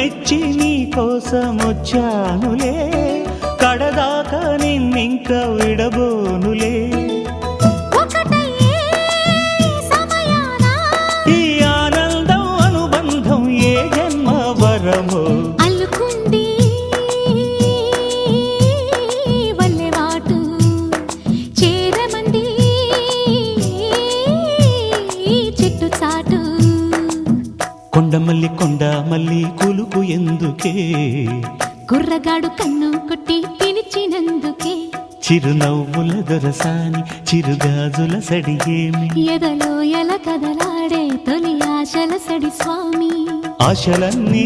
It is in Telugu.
మెచ్చి నీ కోసం వచ్చానులే, కడదాకా నిన్నింక విడబోనులే. ఈ ఆనందం అనుబంధం ఏ జన్మ వరమో అల్లుకుంది వల్లెవాటు, చేరమంది చెట్టు చాటు. కొండమల్లి కొండమల్లి కులుకు ఎందుకే, కుర్రగాడు కన్ను కొట్టి పిలిచినందుకే. చిరునవ్వుల దొరసాని చిరుగాజుల సడిగేమి, ఎదలో ఎల కదలాడే తొలి ఆశల సడి స్వామి. ఆశలన్నీ